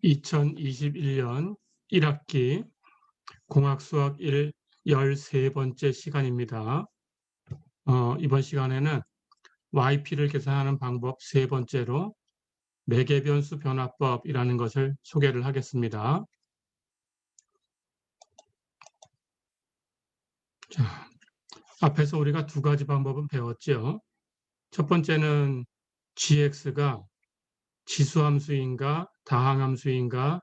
2021년 1학기 공학수학 1 13번째 시간입니다. 이번 시간에는 yp를 계산하는 방법 세 번째로 매개변수 변화법이라는 것을 소개를 하겠습니다. 자, 앞에서 우리가 두 가지 방법은 배웠죠. 첫 번째는 gx가 지수함수인가 다항함수인가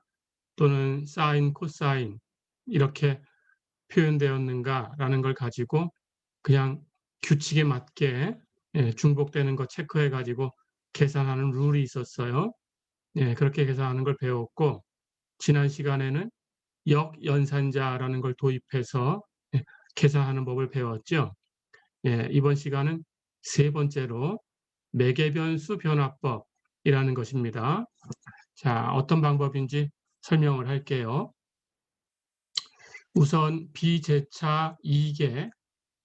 또는 사인, 코사인 이렇게 표현되었는가라는 걸 가지고 그냥 규칙에 맞게 중복되는 거 체크해 가지고 계산하는 룰이 있었어요. 그렇게 계산하는 걸 배웠고, 지난 시간에는 역연산자라는 걸 도입해서 계산하는 법을 배웠죠. 이번 시간은 세 번째로 매개변수 변화법이라는 것입니다. 자, 어떤 방법인지 설명을 할게요. 우선 비제차 2개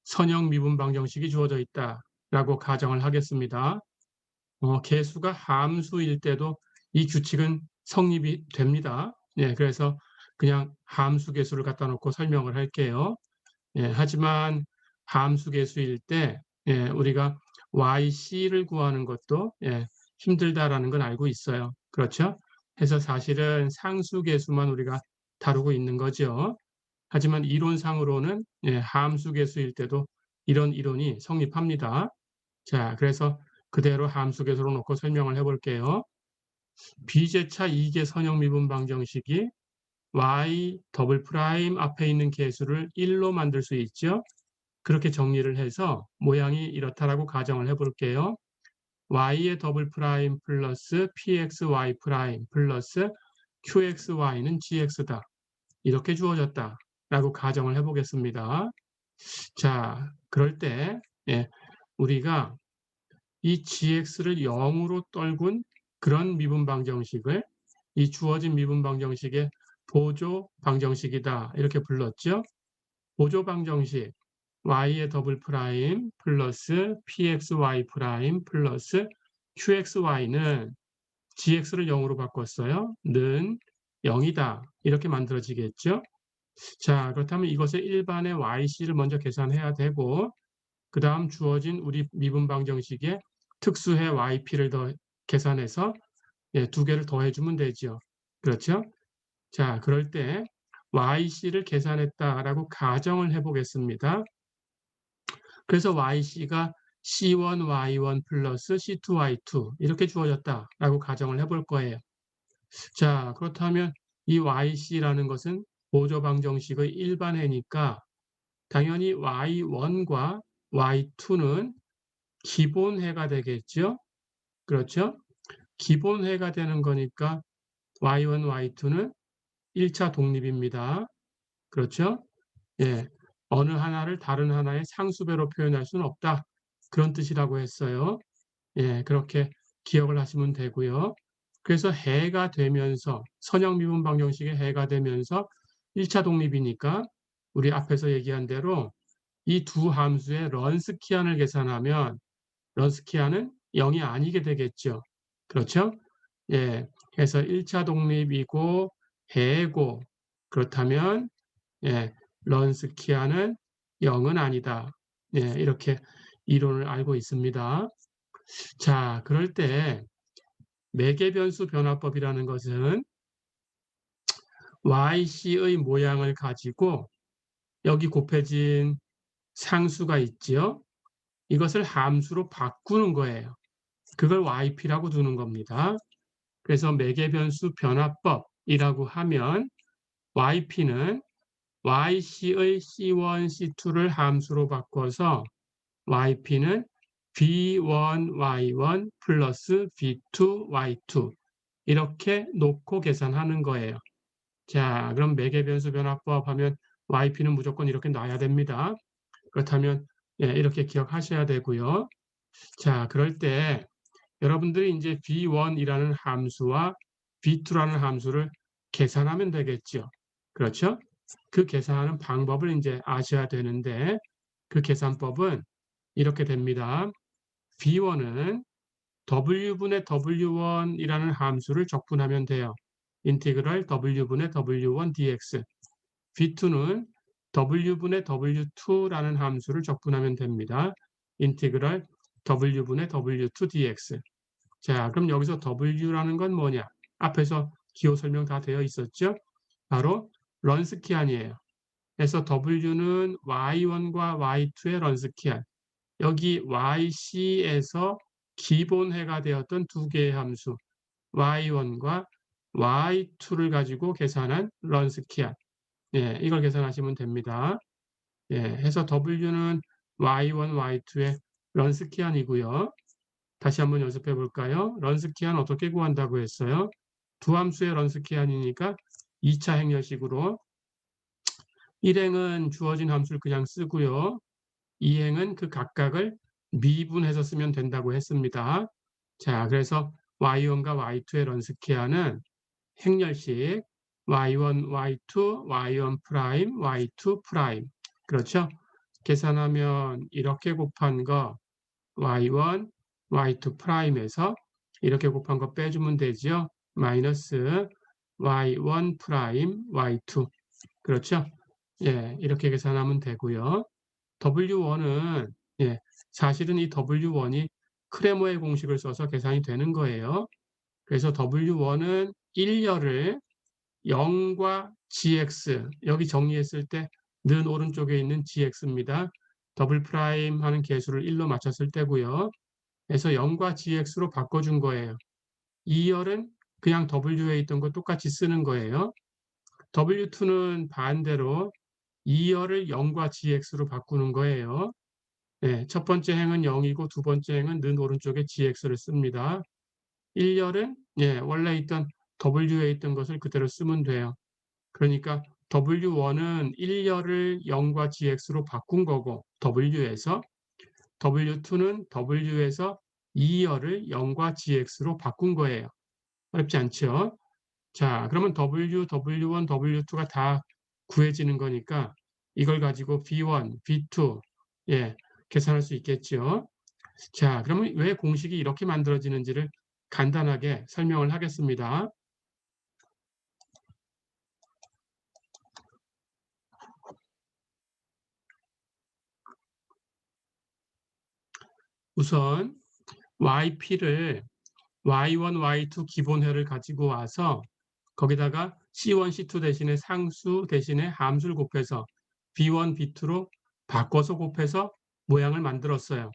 선형 미분 방정식이 주어져 있다라고 가정을 하겠습니다. 개수가 함수일 때도 이 규칙은 성립이 됩니다. 그래서 그냥 함수 개수를 갖다 놓고 설명을 할게요. 하지만 함수 개수일 때 우리가 yc를 구하는 것도 힘들다라는 건 알고 있어요. 그렇죠? 그래서 사실은 상수 개수만 우리가 다루고 있는 거죠. 하지만 이론상으로는 함수 개수일 때도 이런 이론이 성립합니다. 자, 그래서 그대로 함수 개수로 놓고 설명을 해볼게요. 비제차 2개 선형 미분 방정식이 y 더블 프라임 앞에 있는 개수를 1로 만들 수 있죠. 그렇게 정리를 해서 모양이 이렇다라고 가정을 해볼게요. y의 더블 프라임 플러스 pxy 프라임 플러스 qxy는 gx다. 이렇게 주어졌다. 라고 가정을 해보겠습니다. 자, 그럴 때 우리가 이 gx를 0으로 떨군 그런 미분 방정식을 이 주어진 미분 방정식의 보조 방정식이다. 이렇게 불렀죠. 보조 방정식 y의 더블 프라임 플러스 pxy 프라임 플러스 qxy는 gx를 0으로 바꿨어요. 는 0이다. 이렇게 만들어지겠죠. 자, 그렇다면 이것의 일반의 yc를 먼저 계산해야 되고, 그 다음 주어진 우리 미분 방정식에 특수해 yp를 더 계산해서 두 개를 더해주면 되죠. 그렇죠? 자, 그럴 때 yc를 계산했다라고 가정을 해보겠습니다. 그래서 yc가 c1y1 플러스 c2y2 이렇게 주어졌다라고 가정을 해볼 거예요. 자, 그렇다면 이 yc라는 것은 보조 방정식의 일반해니까 당연히 y1과 y2는 기본해가 되겠죠. 그렇죠? 기본해가 되는 거니까 y1, y2는 1차 독립입니다. 그렇죠? 어느 하나를 다른 하나의 상수배로 표현할 수는 없다. 그런 뜻이라고 했어요. 그렇게 기억을 하시면 되고요. 그래서 해가 되면서 선형 미분 방정식의 해가 되면서 1차 독립이니까 우리 앞에서 얘기한 대로 이 두 함수의 런스키안을 계산하면 런스키안은 0이 아니게 되겠죠. 그렇죠? 그래서 1차 독립이고 해고 그렇다면 런스키안은 0은 아니다. 이렇게 이론을 알고 있습니다. 자, 그럴 때 매개변수 변화법이라는 것은 yc의 모양을 가지고 여기 곱해진 상수가 있지요. 이것을 함수로 바꾸는 거예요. 그걸 yp라고 두는 겁니다. 그래서 매개변수 변화법이라고 하면 yp는 yc의 c1, c2를 함수로 바꿔서 yp는 v1y1 플러스 v2y2 이렇게 놓고 계산하는 거예요. 자, 그럼 매개변수 변화법 하면 yp는 무조건 이렇게 놔야 됩니다. 그렇다면 이렇게 기억하셔야 되고요. 자, 그럴 때 여러분들이 이제 v1이라는 함수와 v2라는 함수를 계산하면 되겠죠. 그렇죠? 그 계산하는 방법을 이제 아셔야 되는데 그 계산법은 이렇게 됩니다. v1은 w분의 w1이라는 함수를 적분하면 돼요. 인티그럴 w분의 w1 dx. v2는 w분의 w2라는 함수를 적분하면 됩니다. 인티그럴 w분의 w2 dx. 자, 그럼 여기서 w라는 건 뭐냐? 앞에서 기호 설명 다 되어 있었죠? 바로 런스키안이에요. 그래서 w는 y1과 y2의 런스키안. 여기 yc에서 기본해가 되었던 두 개의 함수 y1과 y2를 가지고 계산한 런스키안. 예, 이걸 계산하시면 됩니다. 예, 해서 w는 y1, y2의 런스키안이고요. 다시 한번 연습해 볼까요? 런스키안 어떻게 구한다고 했어요? 두 함수의 런스키안이니까 2차 행렬식으로 1행은 주어진 함수를 그냥 쓰고요. 2행은 그 각각을 미분해서 쓰면 된다고 했습니다. 자, 그래서 y1과 y2의 런스키안은 행렬식 y1, y2, y1 프라임, y2 프라임. 그렇죠? 계산하면 이렇게 곱한 거 y1, y2 프라임에서 이렇게 곱한 거 빼주면 되죠. 마이너스 y1 프라임, y2. 그렇죠? 예, 이렇게 계산하면 되고요. W1은 예, 사실은 이 W1이 크레모의 공식을 써서 계산이 되는 거예요. 그래서 W1은 1열을 0과 gx, 여기 정리했을 때 는 오른쪽에 있는 gx입니다. 더블 프라임 하는 개수를 1로 맞췄을 때고요. 그래서 0과 gx로 바꿔준 거예요. 2열은 그냥 w에 있던 거 똑같이 쓰는 거예요. w2는 반대로 2열을 0과 gx로 바꾸는 거예요. 네, 첫 번째 행은 0이고 두 번째 행은 는 오른쪽에 gx를 씁니다. 1열은 예, 원래 있던 w에 있던 것을 그대로 쓰면 돼요. 그러니까 w1은 1열을 0과 gx로 바꾼 거고 w에서 w2는 w에서 2열을 0과 gx로 바꾼 거예요. 어렵지 않죠? 자, 그러면 w, w1, w2가 다 구해지는 거니까 이걸 가지고 b1, b2 예, 계산할 수 있겠죠. 자, 그러면 왜 공식이 이렇게 만들어지는지를 간단하게 설명을 하겠습니다. 우선 yp를 y1, y2 기본회를 가지고 와서 거기다가 c1, c2 대신에 상수 대신에 함수를 곱해서 b1, b2로 바꿔서 곱해서 모양을 만들었어요.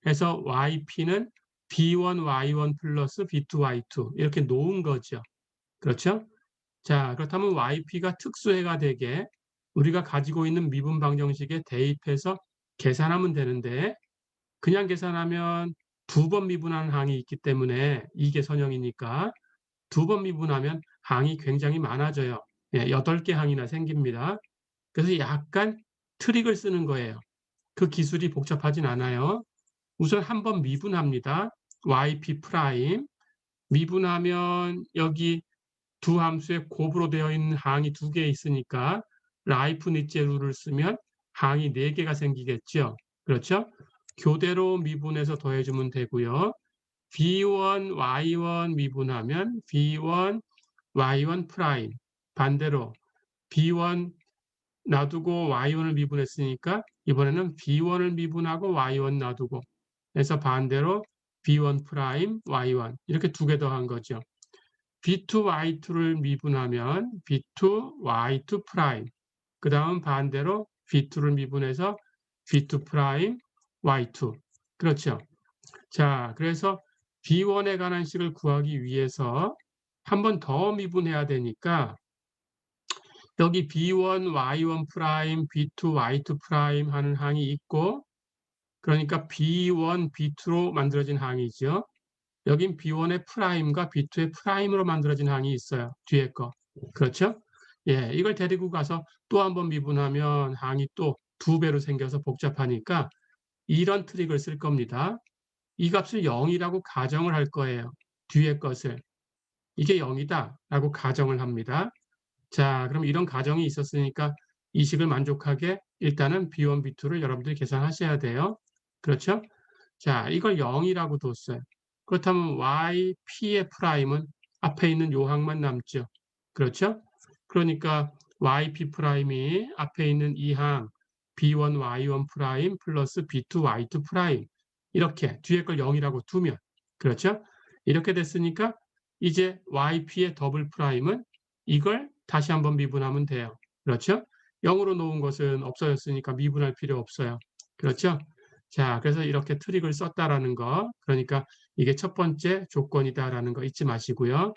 그래서 yp는 b1, y1 플러스 b2, y2 이렇게 놓은 거죠. 그렇죠? 자, 그렇다면 yp가 특수해가 되게 우리가 가지고 있는 미분 방정식에 대입해서 계산하면 되는데 그냥 계산하면 두 번 미분하는 항이 있기 때문에 이게 선형이니까 두 번 미분하면 항이 굉장히 많아져요. 예, 8개 항이나 생깁니다. 그래서 약간 트릭을 쓰는 거예요. 그 기술이 복잡하진 않아요. 우선 한번 미분합니다. yp 프라임 미분하면 여기 두 함수에 곱으로 되어 있는 항이 두 개 있으니까 라이프니츠 룰을 쓰면 항이 4개가 생기겠죠. 그렇죠? 교대로 미분해서 더해주면 되고요. b1, y1 미분하면 b1, y1 프라임 반대로 b1 놔두고 y1을 미분했으니까 이번에는 b1을 미분하고 y1 놔두고 그래서 반대로 b1 프라임 y1 이렇게 두 개 더한 거죠. b2 y2를 미분하면 b2 y2 프라임 그 다음 반대로 b2를 미분해서 b2 프라임 y2 그렇죠. 자, 그래서 b1에 관한 식을 구하기 위해서 한 번 더 미분해야 되니까 여기 b1 y1 프라임 b2 y2 프라임 하는 항이 있고 그러니까 b1 b2로 만들어진 항이죠. 여긴 b1의 프라임과 b2의 프라임으로 만들어진 항이 있어요. 뒤에 거. 그렇죠? 예, 이걸 데리고 가서 또 한 번 미분하면 항이 또 2배로 생겨서 복잡하니까 이런 트릭을 쓸 겁니다. 이 값을 0이라고 가정을 할 거예요. 뒤에 것을. 이게 0이다 라고 가정을 합니다. 자, 그럼 이런 가정이 있었으니까 이 식을 만족하게 일단은 B1, B2를 여러분들이 계산하셔야 돼요. 그렇죠? 자, 이걸 0이라고 뒀어요. 그렇다면 YP의 프라임은 앞에 있는 요 항만 남죠. 그렇죠? 그러니까 yp 프라임이 앞에 있는 이 항 b1 y1 프라임 플러스 b2 y2 프라임 이렇게 뒤에 걸 0이라고 두면 그렇죠? 이렇게 됐으니까 이제 yp의 더블 프라임은 이걸 다시 한번 미분하면 돼요. 그렇죠? 0으로 놓은 것은 없어졌으니까 미분할 필요 없어요. 그렇죠? 자, 그래서 이렇게 트릭을 썼다라는 거. 그러니까 이게 첫 번째 조건이다라는 거 잊지 마시고요.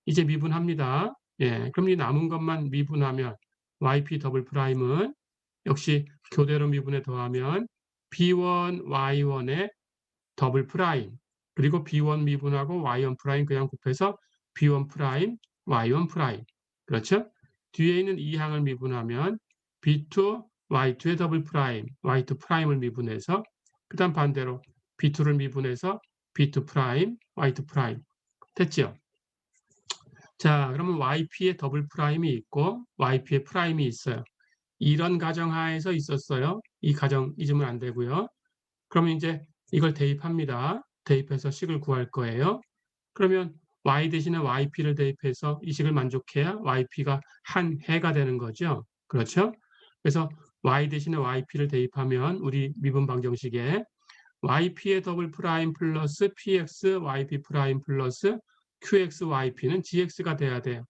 이제 미분합니다. 예, 그럼 이 남은 것만 미분하면 yp 더블 프라임은 역시 교대로 미분에 더하면 b1 y1의 더블 프라임 그리고 b1 미분하고 y1 프라임 그냥 곱해서 b1 프라임 y1 프라임 그렇죠? 뒤에 있는 이 항을 미분하면 b2 y2의 더블 프라임 y2 프라임을 미분해서 그 다음 반대로 b2를 미분해서 b2 프라임 y2 프라임 됐죠? 자, 그러면 yp의 더블 프라임이 있고 yp의 프라임이 있어요. 이런 가정하에서 있었어요. 이 가정 잊으면 안 되고요. 그러면 이제 이걸 대입합니다. 대입해서 식을 구할 거예요. 그러면 y 대신에 yp를 대입해서 이 식을 만족해야 yp가 한 해가 되는 거죠. 그렇죠? 그래서 y 대신에 yp를 대입하면 우리 미분 방정식에 yp의 더블 프라임 플러스 px yp 프라임 플러스 qx yp는 gx가 돼야 돼요.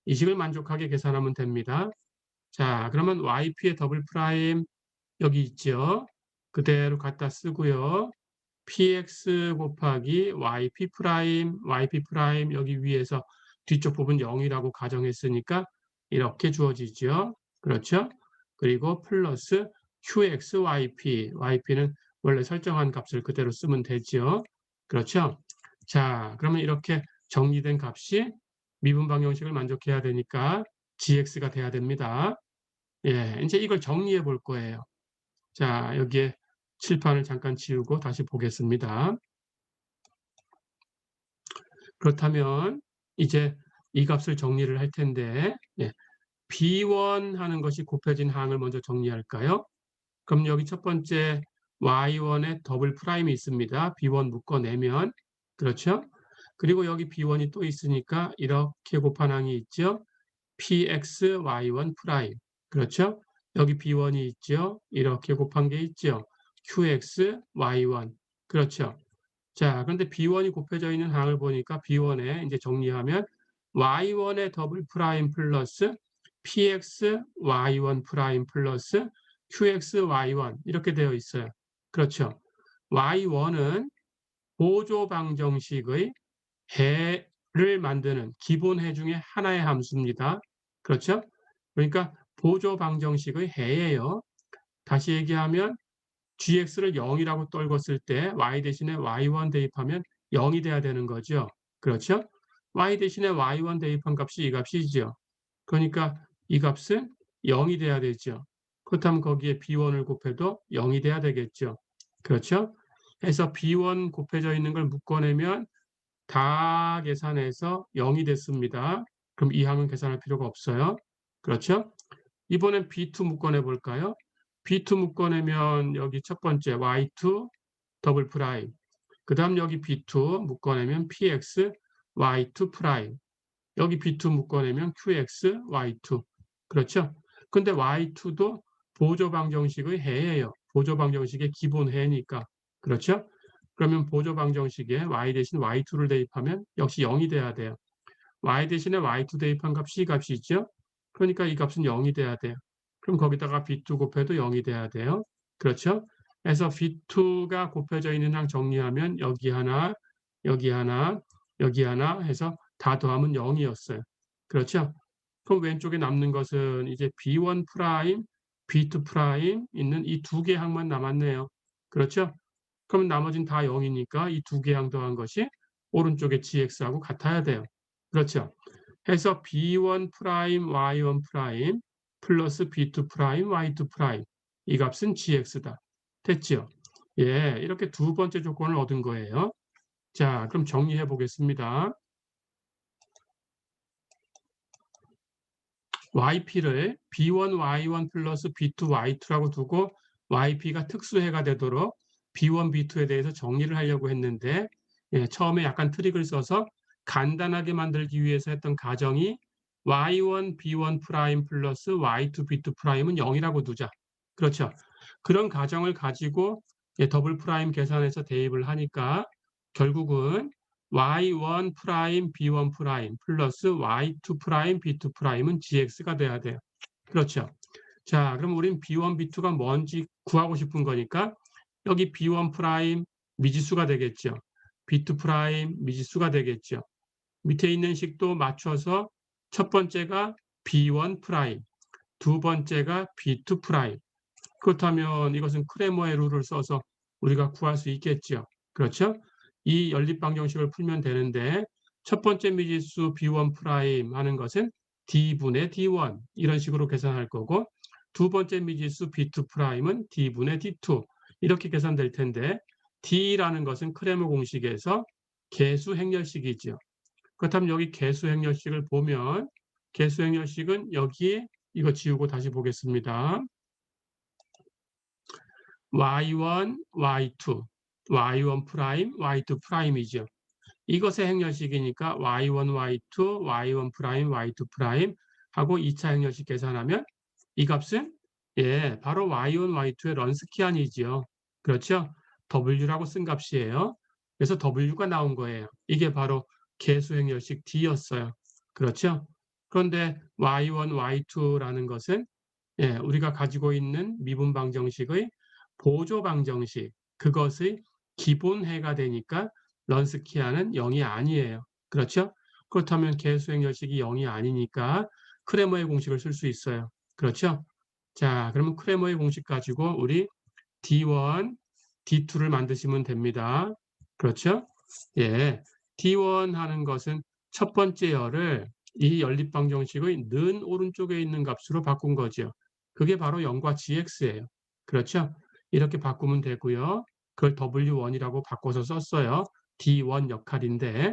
이 식을 만족하게 계산하면 됩니다. 자, 그러면 yp의 더블 프라임 여기 있죠. 그대로 갖다 쓰고요. px 곱하기 yp 프라임, yp 프라임 여기 위에서 뒤쪽 부분 0이라고 가정했으니까 이렇게 주어지죠. 그렇죠? 그리고 플러스 qx yp, yp는 원래 설정한 값을 그대로 쓰면 되죠. 그렇죠? 자, 그러면 이렇게 정리된 값이 미분 방정식을 만족해야 되니까 gx가 돼야 됩니다. 예, 이제 이걸 정리해 볼 거예요. 자, 여기에 칠판을 잠깐 지우고 다시 보겠습니다. 그렇다면 이제 이 값을 정리를 할 텐데 예, B1 하는 것이 곱해진 항을 먼저 정리할까요? 그럼 여기 첫 번째 Y1의 더블 프라임이 있습니다. B1 묶어내면 그렇죠? 그리고 여기 B1이 또 있으니까 이렇게 곱한 항이 있죠. PX Y1 프라임 그렇죠? 여기 B1이 있죠. 이렇게 곱한 게 있죠. QX Y1 그렇죠? 자, 그런데 B1이 곱해져 있는 항을 보니까 B1에 이제 정리하면 Y1의 더블 프라임 플러스 PX Y1 프라임 플러스 QX Y1 이렇게 되어 있어요. 그렇죠? Y1은 보조 방정식의 해를 만드는 기본 해 중에 하나의 함수입니다. 그렇죠? 그러니까 보조 방정식의 해예요. 다시 얘기하면 gx를 0이라고 떨궜을 때 y 대신에 y1 대입하면 0이 돼야 되는 거죠. 그렇죠? y 대신에 y1 대입한 값이 이 값이죠. 그러니까 이 값은 0이 돼야 되죠. 그렇다면 거기에 b1을 곱해도 0이 돼야 되겠죠. 그렇죠? 해서 b1 곱해져 있는 걸 묶어내면 다 계산해서 0이 됐습니다. 그럼 이 항은 계산할 필요가 없어요. 그렇죠? 이번엔 B2 묶어내 볼까요? B2 묶어내면 여기 첫 번째 Y2 더블 프라임. 그 다음 여기 B2 묶어내면 PX Y2 프라임. 여기 B2 묶어내면 QX Y2. 그렇죠? 근데 Y2도 보조 방정식의 해예요. 보조 방정식의 기본 해니까. 그렇죠? 그러면 보조 방정식에 Y 대신 Y2를 대입하면 역시 0이 돼야 돼요. Y 대신에 Y2 대입한 값 C 값이 있죠? 그러니까 이 값은 0이 돼야 돼요. 그럼 거기다가 B2 곱해도 0이 돼야 돼요. 그렇죠? 그래서 B2가 곱해져 있는 항 정리하면 여기 하나, 여기 하나, 여기 하나 해서 다 더하면 0이었어요. 그렇죠? 그럼 왼쪽에 남는 것은 이제 B1 프라임, B2 프라임 있는 이 두 개 항만 남았네요. 그렇죠? 그럼 나머지는 다 0이니까 이 두 개 항 더한 것이 오른쪽에 GX하고 같아야 돼요. 그렇죠? 해서 B1 프라임 Y1 프라임 플러스 B2 프라임 Y2 프라임 이 값은 GX다. 됐죠? 예, 이렇게 두 번째 조건을 얻은 거예요. 자, 그럼 정리해 보겠습니다. YP를 B1 Y1 플러스 B2 Y2라고 두고 YP가 특수해가 되도록 B1, B2에 대해서 정리를 하려고 했는데 예, 처음에 약간 트릭을 써서 간단하게 만들기 위해서 했던 가정이 y1 b1 프라임 플러스 y2 b2 프라임은 0이라고 두자. 그렇죠. 그런 가정을 가지고 더블 프라임 계산해서 대입을 하니까 결국은 y1 프라임 b1 프라임 플러스 y2 프라임 b2 프라임은 gx가 돼야 돼요. 그렇죠. 자, 그럼 우린 b1, b2가 뭔지 구하고 싶은 거니까 여기 b1 프라임 미지수가 되겠죠. b2 프라임 미지수가 되겠죠. 밑에 있는 식도 맞춰서 첫 번째가 b1 프라임, 두 번째가 b2 프라임. 그렇다면 이것은 크레머의 룰을 써서 우리가 구할 수 있겠죠. 그렇죠? 이 연립방정식을 풀면 되는데 첫 번째 미지수 b1 프라임 하는 것은 d분의 d1 이런 식으로 계산할 거고 두 번째 미지수 b2 프라임은 d분의 d2 이렇게 계산될 텐데 d라는 것은 크레머 공식에서 개수 행렬식이죠. 그렇다면 여기 개수 행렬식을 보면 개수 행렬식은 여기에 이거 지우고 다시 보겠습니다. y1, y2, y1 프라임, y2 프라임이죠. 이것의 행렬식이니까 y1, y2, y1 프라임, y2 프라임 하고 2차 행렬식 계산하면 이 값은 바로 y1, y2의 런스키안이지요. 그렇죠? w라고 쓴 값이에요. 그래서 w가 나온 거예요. 이게 바로 개수 행렬식 d였어요. 그렇죠? 그런데 y1, y2라는 것은 우리가 가지고 있는 미분 방정식의 보조 방정식, 그것의 기본해가 되니까 런스키아는 0이 아니에요. 그렇죠? 그렇다면 개수행렬식이 0이 아니니까 크레머의 공식을 쓸 수 있어요. 그렇죠? 자, 그러면 크레머의 공식 가지고 우리 D1, D2를 만드시면 됩니다. 그렇죠? D1 하는 것은 첫 번째 열을 이 연립방정식의 는 오른쪽에 있는 값으로 바꾼 거죠. 그게 바로 0과 gx예요. 그렇죠? 이렇게 바꾸면 되고요. 그걸 W1이라고 바꿔서 썼어요. D1 역할인데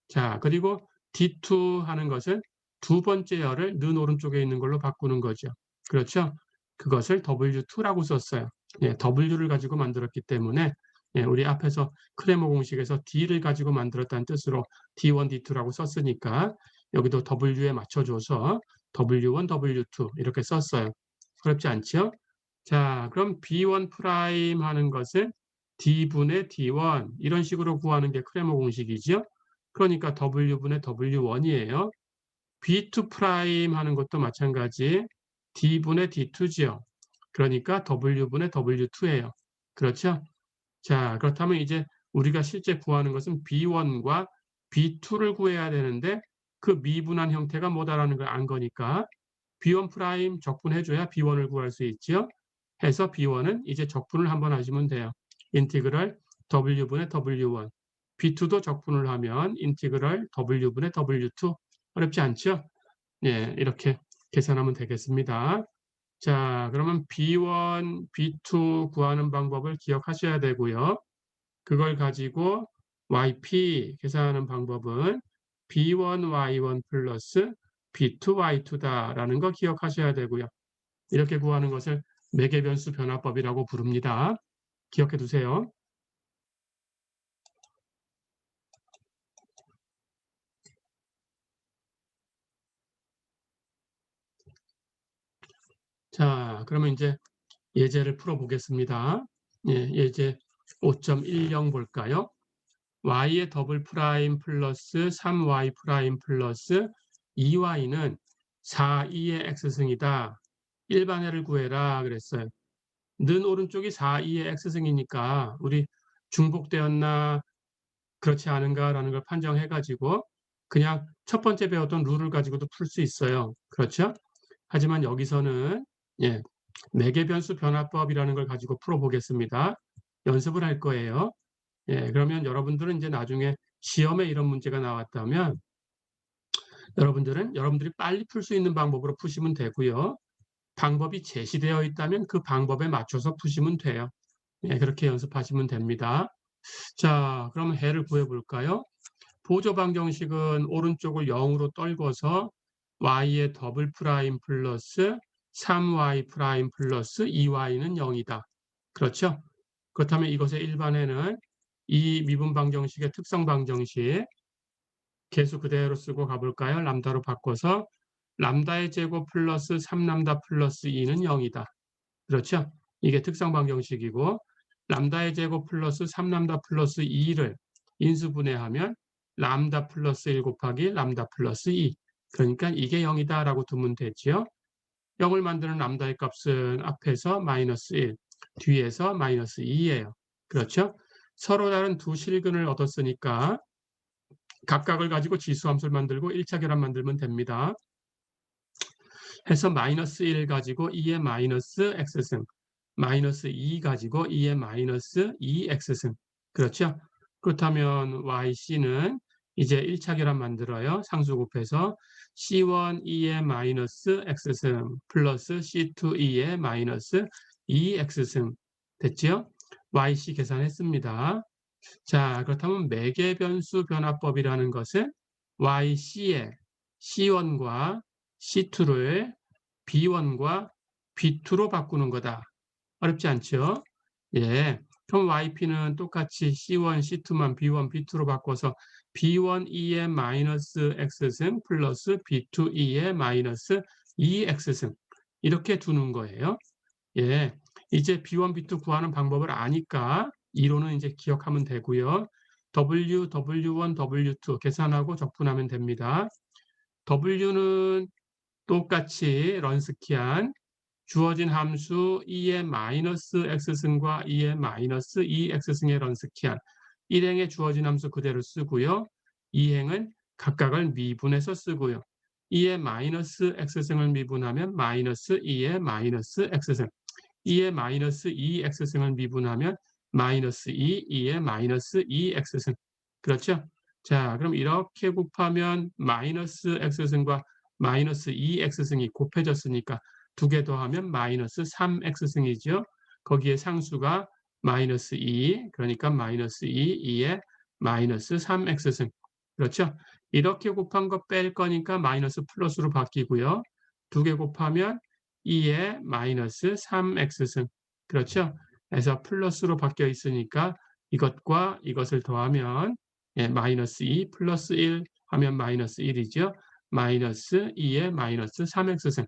자, 그리고 D2 하는 것은 두 번째 열을 는 오른쪽에 있는 걸로 바꾸는 거죠. 그렇죠? 그것을 W2라고 썼어요. W를 가지고 만들었기 때문에 우리 앞에서 크레머 공식에서 D를 가지고 만들었다는 뜻으로 D1, D2라고 썼으니까 여기도 W에 맞춰줘서 W1, W2 이렇게 썼어요. 어렵지 않죠? 자, 그럼 B1 프라임 하는 것은 D분의 D1 이런 식으로 구하는 게 크레머 공식이죠. 그러니까 W분의 W1이에요. B2 프라임 하는 것도 마찬가지 D분의 D2지요. 그러니까 W분의 W2예요. 그렇죠? 자, 그렇다면 이제 우리가 실제 구하는 것은 B1과 B2를 구해야 되는데 그 미분한 형태가 뭐다라는 걸 안 거니까 B1 프라임 적분해줘야 B1을 구할 수 있죠. 해서 B1은 이제 적분을 한번 하시면 돼요. 인티그럴 W분의 W1. B2도 적분을 하면 인티그럴 W분의 W2. 어렵지 않죠? 이렇게 계산하면 되겠습니다. 자, 그러면 B1, B2 구하는 방법을 기억하셔야 되고요. 그걸 가지고 YP 계산하는 방법은 B1Y1 플러스 B2Y2다라는 거 기억하셔야 되고요. 이렇게 구하는 것을 매개변수 변화법이라고 부릅니다. 기억해 두세요. 자, 그러면 이제 예제를 풀어보겠습니다. 예제 5.10 볼까요? y의 더블 프라임 플러스 3y 프라임 플러스 2y는 4, 2의 x승이다. 일반해를 구해라 그랬어요. 는 오른쪽이 4, 2의 x승이니까 우리 중복되었나 그렇지 않은가라는 걸 판정해가지고 그냥 첫 번째 배웠던 룰을 가지고도 풀 수 있어요. 그렇죠? 하지만 여기서는 매개변수 변화법이라는 걸 가지고 풀어보겠습니다. 연습을 할 거예요. 그러면 여러분들은 이제 나중에 시험에 이런 문제가 나왔다면 여러분들은 여러분들이 빨리 풀 수 있는 방법으로 푸시면 되고요. 방법이 제시되어 있다면 그 방법에 맞춰서 푸시면 돼요. 그렇게 연습하시면 됩니다. 자, 그럼 해를 구해볼까요? 보조 방정식은 오른쪽을 0으로 떨궈서 y의 더블 프라임 플러스 3y 프라임 플러스 2y는 0이다. 그렇죠? 그렇다면 이것의 일반에는 이 미분 방정식의 특성 방정식 계수 그대로 쓰고 가볼까요? 람다로 바꿔서 람다의 제곱 플러스 3람다 플러스 2는 0이다. 그렇죠? 이게 특성 방정식이고 람다의 제곱 플러스 3람다 플러스 2를 인수분해하면 람다 플러스 1 곱하기 람다 플러스 2. 그러니까 이게 0이다라고 두면 되죠. 0을 만드는 람다의 값은 앞에서 마이너스 1, 뒤에서 마이너스 2예요. 그렇죠? 서로 다른 두 실근을 얻었으니까 각각을 가지고 지수함수를 만들고 1차 결합 만들면 됩니다. 해서 마이너스 1 가지고 2의 마이너스 x승, 마이너스 2 가지고 2의 마이너스 2x승. 그렇죠? 그렇다면 yc는 이제 1차 결합 만들어요. 상수 곱해서 c1 2의 마이너스 x승 플러스 c2 2의 마이너스 2x승. 됐죠? yc 계산했습니다. 자, 그렇다면 매개변수 변화법이라는 것은 yc의 c1과 c2를 b1과 b2로 바꾸는 거다. 어렵지 않죠? 예. 그럼 yp는 똑같이 c1, c2만 b1, b2로 바꿔서 b1 2의 마이너스 x승 플러스 b2 2의 마이너스 2x승 이렇게 두는 거예요. 예. 이제 b1, b2 구하는 방법을 아니까 이론은 이제 기억하면 되고요. w, w1, w2 계산하고 적분하면 됩니다. w는 똑같이 런스키한 주어진 함수 2의 마이너스 x승과 2의 마이너스 2x승의 런스키한 1행에 주어진 함수 그대로 쓰고요. 2행은 각각을 미분해서 쓰고요. 2의 마이너스 x승을 미분하면 마이너스 2의 마이너스 x승 2의 마이너스 2x승을 미분하면 마이너스 2, 2의 마이너스 2x승. 그렇죠? 자, 그럼 이렇게 곱하면 마이너스 x승과 마이너스 2x승이 곱해졌으니까 두 개 더하면 마이너스 3x승이죠. 거기에 상수가 마이너스 2, 그러니까 마이너스 2, 2의 마이너스 3x승. 그렇죠? 이렇게 곱한 거 뺄 거니까 마이너스 플러스로 바뀌고요. 두 개 곱하면 2의 마이너스 3x승. 그렇죠? 그래서 플러스로 바뀌어 있으니까 이것과 이것을 더하면 마이너스 2 플러스 1 하면 마이너스 1이죠. 마이너스 2의 마이너스 3x승.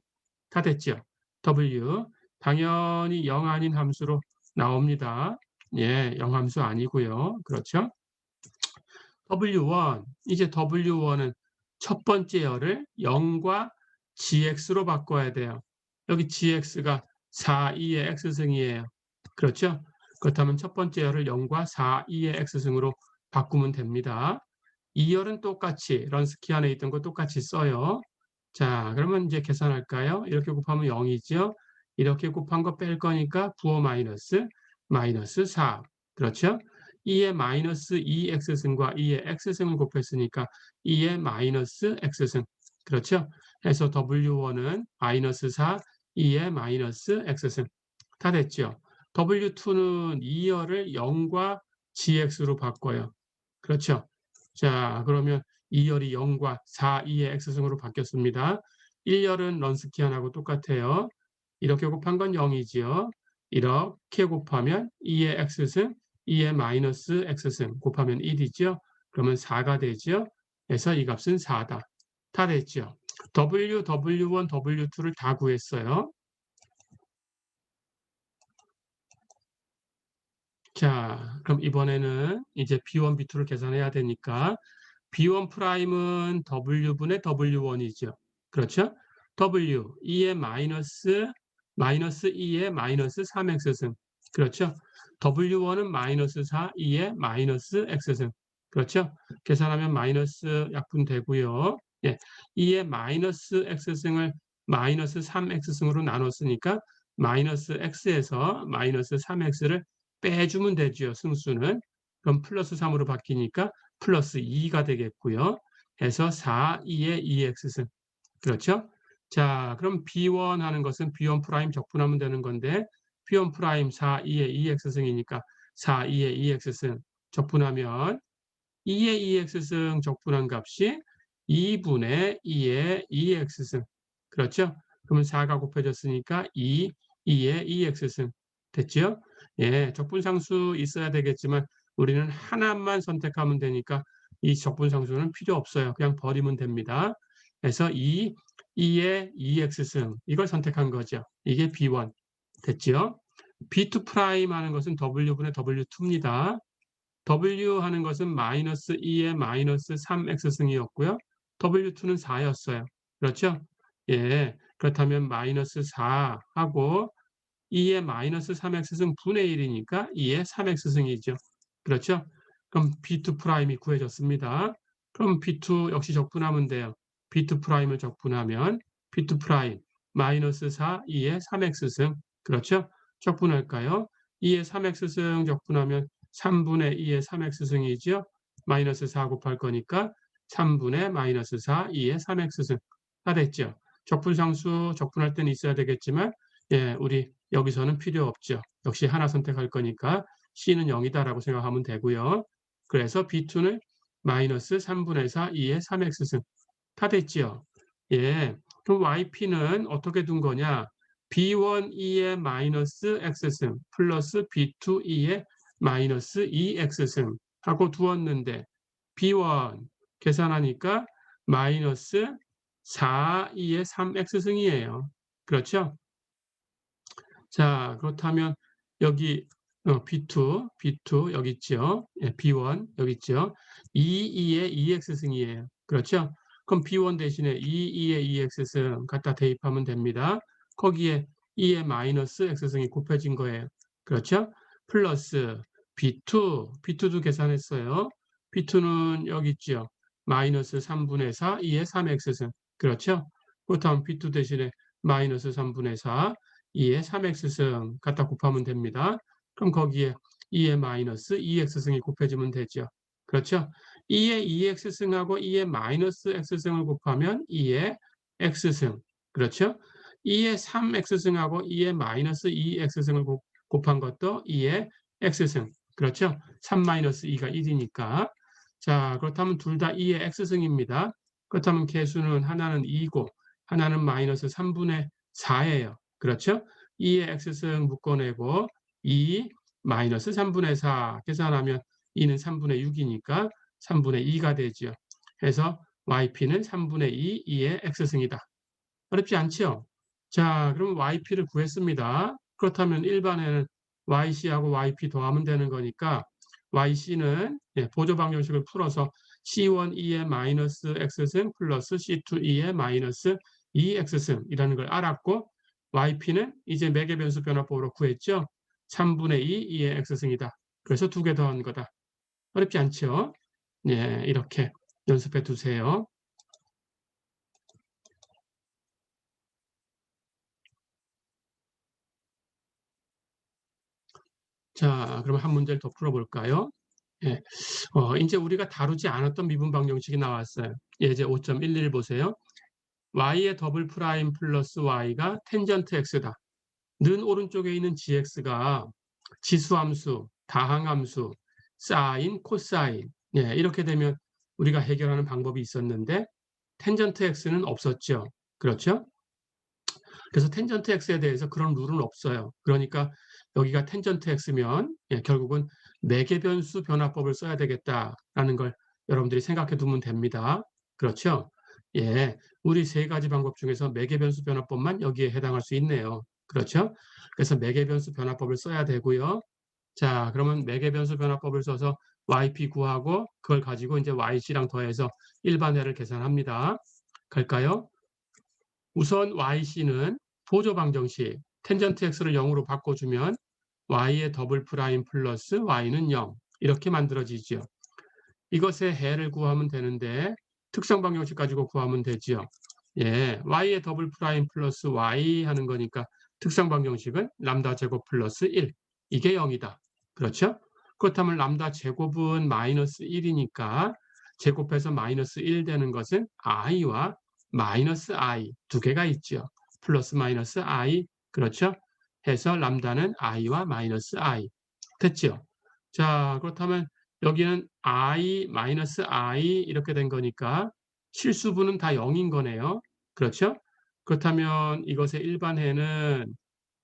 다 됐죠? W. 당연히 0 아닌 함수로 나옵니다. 예, 0 함수 아니고요. 그렇죠? W1. 이제 W1은 첫 번째 열을 0과 gx로 바꿔야 돼요. 여기 gx가 4, 2의 x승이에요. 그렇죠? 그렇다면 첫 번째 열을 0과 4, 2의 x승으로 바꾸면 됩니다. 2열은 똑같이 런스키 안에 있던 거 똑같이 써요. 자, 그러면 이제 계산할까요? 이렇게 곱하면 0이죠. 이렇게 곱한 거 뺄 거니까 9 마이너스 마이너스 4. 그렇죠? 2의 마이너스 2x승과 2의 x승을 곱했으니까 2의 마이너스 x승. 그렇죠? 해서 W1은 마이너스 4, 2의 마이너스 x승. 다 됐죠? W2는 2열을 0과 gx로 바꿔요. 그렇죠? 자, 그러면 2열이 0과 4, 2의 x승으로 바뀌었습니다. 1열은 런스키안하고 똑같아요. 이렇게 곱한 건 0이지요. 이렇게 곱하면 2의 x승, 2의 마이너스 x승 곱하면 1이죠. 그러면 4가 되죠. 그래서 이 값은 4다. 다 됐죠. W, W1, W2를 다 구했어요. 자, 그럼 이번에는 이제 B1, B2를 계산해야 되니까 B1 프라임은 W분의 W1이죠. 그렇죠? W, 2의 마이너스 2의 마이너스 3x승. 그렇죠? W1은 마이너스 4, 2의 마이너스 x승. 그렇죠? 계산하면 마이너스 약분되고요. 예, 2의 마이너스 x승을 마이너스 3x승으로 나눴으니까 마이너스 x에서 마이너스 3x를 빼주면 되죠. 승수는. 그럼 플러스 3으로 바뀌니까 플러스 2가 되겠고요. 해서 4, 2의 2x승. 그렇죠? 자, 그럼 B1 하는 것은 B1 프라임 적분하면 되는 건데 B1 프라임 4, 2의 2x승이니까 4, 2의 2x승 적분하면 2의 2x승 적분한 값이 2분의 2의 2x승. 그렇죠? 그러면 4가 곱해졌으니까 2, 2의 2x승. 됐죠? 예, 적분상수 있어야 되겠지만 우리는 하나만 선택하면 되니까 이 적분상수는 필요 없어요. 그냥 버리면 됩니다. 그래서 2의 2x승 이걸 선택한 거죠. 이게 B1 됐죠? B2 프라임 하는 것은 W분의 W2입니다. W 하는 것은 마이너스 2의 마이너스 3x승이었고요. W2는 4였어요. 그렇죠? 예. 그렇다면 마이너스 4하고 2의 마이너스 3x승 분의 1이니까 2의 3x승이죠. 그렇죠? 그럼 B2 프라임이 구해졌습니다. 그럼 B2 역시 적분하면 돼요. B2 프라임을 적분하면 B2 프라임 마이너스 4, 2의 3x승. 그렇죠? 적분할까요? 2의 3x승 적분하면 3분의 2의 3x승이죠. 마이너스 4 곱할 거니까 3분의 마이너스 4, 2의 3x승. 다 됐죠? 적분상수 적분할 때는 있어야 되겠지만 예, 우리 여기서는 필요 없죠. 역시 하나 선택할 거니까 C는 0이다라고 생각하면 되고요. 그래서 B2는 마이너스 3분의 4, 2의 3x승. 다 됐죠? 예. 그럼 YP는 어떻게 둔 거냐? B1, 2의 마이너스 x승 플러스 B2, 2의 마이너스 2x승 하고 두었는데 B1 계산하니까 마이너스 4, 2의 3x승이에요. 그렇죠? 자, 그렇다면 여기 B2 여기 있죠. 예, B1 여기 있죠. 2의 2x승이에요. 그렇죠? 그럼 B1 대신에 2의 2x승 갖다 대입하면 됩니다. 거기에 2의 마이너스 x승이 곱해진 거예요. 그렇죠? 플러스 B2도 계산했어요. B2는 여기 있죠. 마이너스 3분의 4, 2의 3x승. 그렇죠? 그렇다면 B2 대신에 마이너스 3분의 4, 2의 3x승 갖다 곱하면 됩니다. 그럼 거기에 2의 마이너스 2x승이 곱해지면 되죠. 그렇죠? 2의 2x승하고 2의 마이너스 x승을 곱하면 2의 x승. 그렇죠? 2의 3x승하고 2의 마이너스 2x승을 곱한 것도 2의 x승. 그렇죠? 3 마이너스 2가 1이니까. 자, 그렇다면 둘 다 2의 x승입니다. 그렇다면 개수는 하나는 2고 하나는 마이너스 3분의 4예요. 그렇죠? 2의 x승 묶어내고 2 마이너스 3분의 4 계산하면 2는 3분의 6이니까 3분의 2가 되죠. 해서 yp는 3분의 2, 2의 x승이다. 어렵지 않죠? 자, 그럼 yp를 구했습니다. 그렇다면 일반에는 yc하고 yp 더하면 되는 거니까 yc는 보조 방정식을 풀어서 c1 2의 마이너스 x승 플러스 c2 2의 마이너스 2x승이라는 걸 알았고 yp는 이제 매개변수 변화법으로 구했죠. 3분의 2, 2의 x승이다. 그래서 두 개 더한 거다. 어렵지 않죠? 네, 이렇게 연습해 두세요. 자, 그럼 한 문제를 더 풀어볼까요? 예, 이제 우리가 다루지 않았던 미분 방정식이 나왔어요. 예제 5.11 보세요. y의 더블 프라임 플러스 y가 텐전트 x다. 는 오른쪽에 있는 gx가 지수함수, 다항함수, 사인, 코사인 이렇게 되면 우리가 해결하는 방법이 있었는데 텐전트 x는 없었죠. 그렇죠? 그래서 텐전트 x에 대해서 그런 룰은 없어요. 그러니까 여기가 텐전트 x면 결국은 매개변수 변화법을 써야 되겠다라는 걸 여러분들이 생각해 두면 됩니다. 그렇죠? 예, 우리 세 가지 방법 중에서 매개변수 변화법만 여기에 해당할 수 있네요. 그렇죠? 그래서 매개변수 변화법을 써야 되고요. 자, 그러면 매개변수 변화법을 써서 yp 구하고 그걸 가지고 이제 yc랑 더해서 일반회를 계산합니다. 갈까요? 우선 yc는 보조 방정식 텐전트 x를 0으로 바꿔주면 y의 더블 프라임 플러스 y는 0 이렇게 만들어지죠. 이것의 해를 구하면 되는데 특성 방정식 가지고 구하면 되죠. 예, y의 더블 프라임 플러스 y 하는 거니까 특성 방정식은 람다 제곱 플러스 1 이게 0이다. 그렇죠? 그렇다면 람다 제곱은 마이너스 1이니까 제곱해서 마이너스 1 되는 것은 i와 마이너스 i 두 개가 있죠. 플러스 마이너스 i 그렇죠? 해서 람다는 i와 마이너스 i 됐죠? 자, 그렇다면 여기는 i 마이너스 i 이렇게 된 거니까 실수분은 다 0인 거네요. 그렇죠? 그렇다면 이것의 일반해는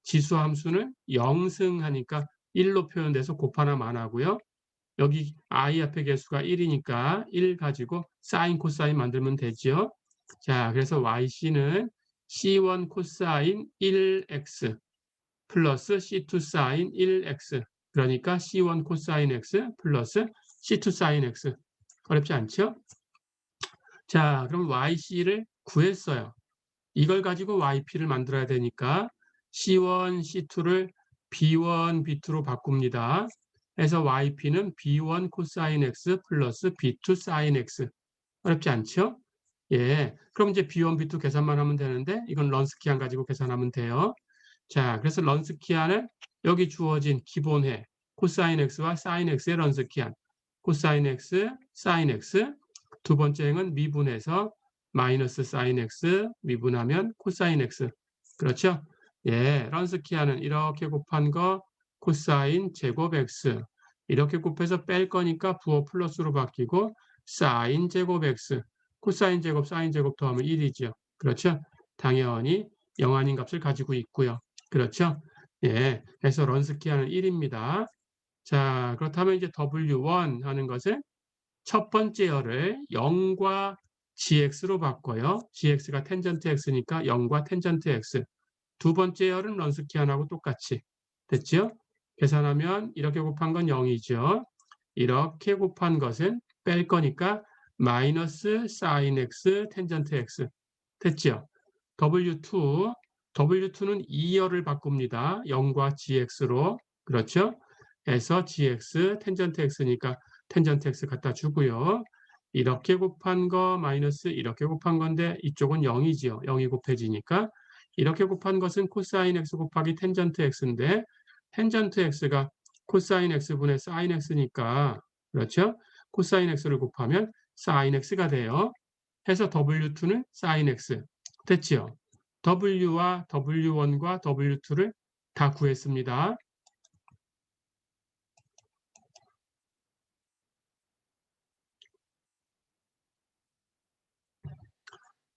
지수함수는 0승하니까 1로 표현돼서 곱하나 만하고요. 여기 i 앞에 개수가 1이니까 1 가지고 사인 코사인 만들면 되죠. 자, 그래서 yc는 c1 코사인 1x 플러스 c2 사인 1x, 그러니까 c1 코사인 x 플러스 c2 사인 x. 어렵지 않죠? 자, 그럼 yc를 구했어요. 이걸 가지고 yp를 만들어야 되니까 c1, c2를 b1, b2로 바꿉니다. 그래서 yp는 b1 코사인 x 플러스 b2 사인 x. 어렵지 않죠? 예. 그럼 이제 b1, b2 계산만 하면 되는데 이건 런스키안 가지고 계산하면 돼요. 자, 그래서 런스키안은 여기 주어진 기본해 코사인 x와 사인 x의 런스키안. 코사인 x, 사인 x. 두 번째 행은 미분해서 마이너스 사인 x 미분하면 코사인 x. 그렇죠? 예, 런스키안은 이렇게 곱한 거 코사인 제곱 x. 이렇게 곱해서 뺄 거니까 부호 플러스로 바뀌고 사인 제곱 x. 코사인 제곱, 사인 제곱 더하면 1이죠. 그렇죠? 당연히 0 아닌 값을 가지고 있고요. 그렇죠? 예, 그래서 런스키안은 1입니다. 자, 그렇다면 이제 W1 하는 것은 첫 번째 열을 0과 gx로 바꿔요. gx가 텐전트 x니까 0과 텐전트 x. 두 번째 열은 런스키안하고 똑같이 됐죠? 계산하면 이렇게 곱한 건 0이죠. 이렇게 곱한 것은 뺄 거니까 마이너스 사인 x 텐전트 x 됐죠? W2는 2열을 바꿉니다. 0과 gx로. 그렇죠? 해서 gx 텐전트 x니까 텐전트 x 갖다 주고요. 이렇게 곱한 거 마이너스 이렇게 곱한 건데 이쪽은 0이지요. 0이 곱해지니까 이렇게 곱한 것은 코사인 x 곱하기 텐전트 x인데 텐전트 x가 코사인 x분의 사인 x니까 그렇죠? 코사인 x를 곱하면 사인 x가 돼요. 해서 W2는 사인 x 됐죠? W와 W1과 W2를 다 구했습니다.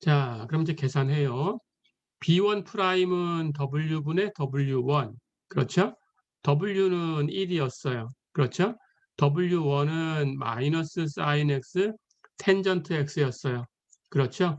자, 그럼 이제 계산해요. B1 프라임은 W분의 W1. 그렇죠? W는 1이었어요. 그렇죠? W1은 마이너스 사인 X, 텐전트 X였어요. 그렇죠?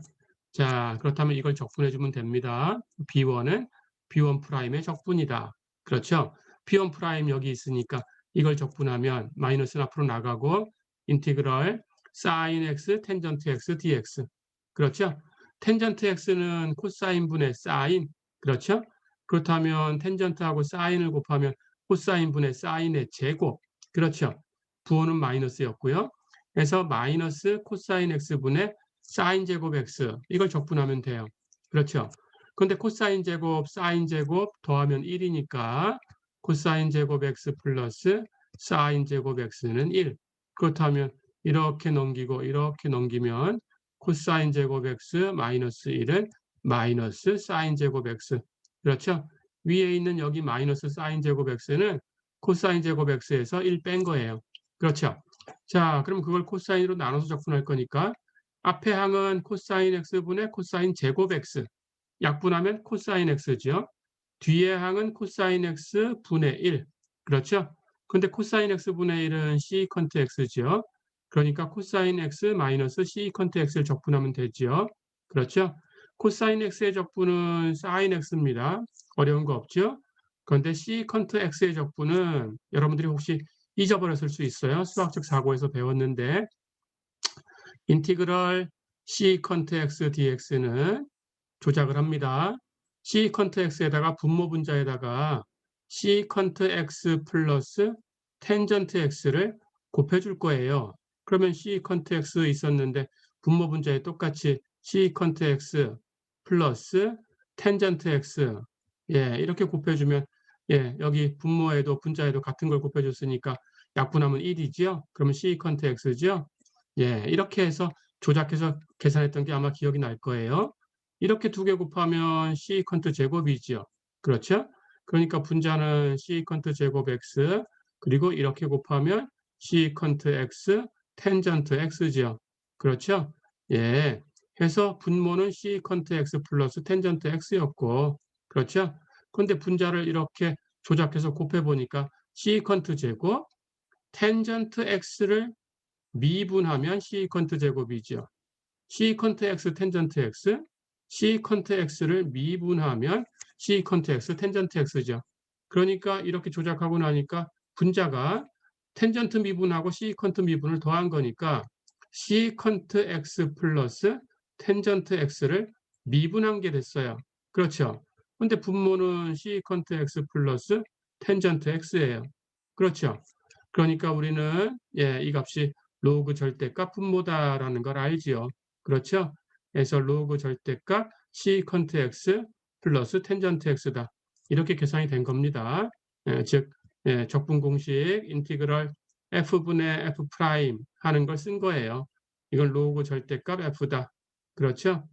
자, 그렇다면 이걸 적분해 주면 됩니다. B1은 B1 프라임의 적분이다. 그렇죠? B1 프라임 여기 있으니까 이걸 적분하면 마이너스는 앞으로 나가고 인티그럴 사인 X, 텐전트 X, dx. 그렇죠? 텐전트 x는 코사인분의 사인. 그렇죠? 그렇다면 텐전트하고 사인을 곱하면 코사인분의 사인의 제곱. 그렇죠? 부호는 마이너스였고요. 그래서 마이너스 코사인 x분의 사인 제곱 x. 이걸 적분하면 돼요. 그렇죠? 그런데 코사인 제곱, 사인 제곱 더하면 1이니까 코사인 제곱 x 플러스 사인 제곱 x는 1. 그렇다면 이렇게 넘기고 이렇게 넘기면 코사인 제곱 x 마이너스 1은 마이너스 사인 제곱 x. 그렇죠? 위에 있는 여기 마이너스 사인 제곱 x는 코사인 제곱 x에서 1 뺀 거예요. 그렇죠? 자, 그럼 그걸 코사인으로 나눠서 적분할 거니까 앞에 항은 코사인 x분의 코사인 제곱 x. 약분하면 코사인 x죠. 뒤에 항은 코사인 x 분의 1. 그렇죠? 근데 코사인 x 분의 1은 시컨트 x죠. 그러니까 코사인 x 마이너스 시컨트 x를 적분하면 되죠. 그렇죠? 코사인 x의 적분은 사인 x입니다. 어려운 거 없죠? 그런데 시컨트 x의 적분은 여러분들이 혹시 잊어버렸을 수 있어요. 수학적 사고에서 배웠는데 인티그럴 시컨트 x dx는 조작을 합니다. 시컨트 x에다가 분모 분자에다가 시컨트 x 플러스 텐전트 x를 곱해줄 거예요. 그러면 시컨트 x 있었는데 분모 분자에 똑같이 시컨트 x 플러스 텐전트 x 예, 이렇게 곱해주면 예, 여기 분모에도 분자에도 같은 걸 곱해줬으니까 약분하면 1이지요. 그러면 시컨트 x죠. 예, 이렇게 해서 조작해서 계산했던 게 아마 기억이 날 거예요. 이렇게 두 개 곱하면 시컨트 제곱이지요. 그렇죠? 그러니까 분자는 시컨트 제곱 x 그리고 이렇게 곱하면 시컨트 x 텐전트 x지요. 그렇죠? 예. 해서 분모는 시컨트 x 플러스 텐전트 x였고 그렇죠? 그런데 분자를 이렇게 조작해서 곱해 보니까 시컨트 제곱 텐전트 x를 미분하면 시컨트 제곱이죠. 시컨트 x 텐전트 x, 시컨트 x를 미분하면 시컨트 x 텐전트 x죠. 그러니까 이렇게 조작하고 나니까 분자가 텐전트 미분하고 시컨트 미분을 더한 거니까 시컨트 x 플러스 텐전트 x를 미분한 게 됐어요. 그렇죠. 근데 분모는 시컨트 x 플러스 텐전트 x예요. 그렇죠. 그러니까 우리는 이 값이 로그 절대값 분모다라는 걸 알지요. 그렇죠? 그래서 로그 절대값 시컨트 x 플러스 텐전트 x다. 이렇게 계산이 된 겁니다. 즉 적분 공식 인티그럴 f분의 f 프라임 하는 걸 쓴 거예요. 이건 로그 절대값 f다. 그렇죠?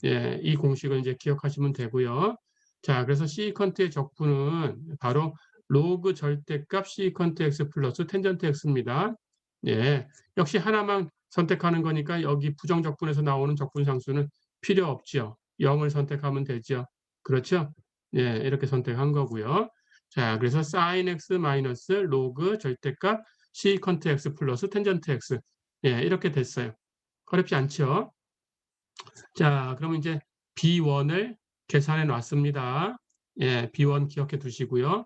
이 공식을 이제 기억하시면 되고요. 자, 그래서 시컨트의 적분은 바로 로그 절대값 시컨트 x 플러스 텐전트 x입니다. 역시 하나만 선택하는 거니까 여기 부정적분에서 나오는 적분상수는 필요 없죠. 0을 선택하면 되죠. 그렇죠? 이렇게 선택한 거고요. 자, 그래서 sin x 마이너스 로그 절대값 시컨트 x 플러스 텐전트 x. 이렇게 됐어요. 어렵지 않죠? 자, 그러면 이제 B1을 계산해 놨습니다. B1 기억해 두시고요.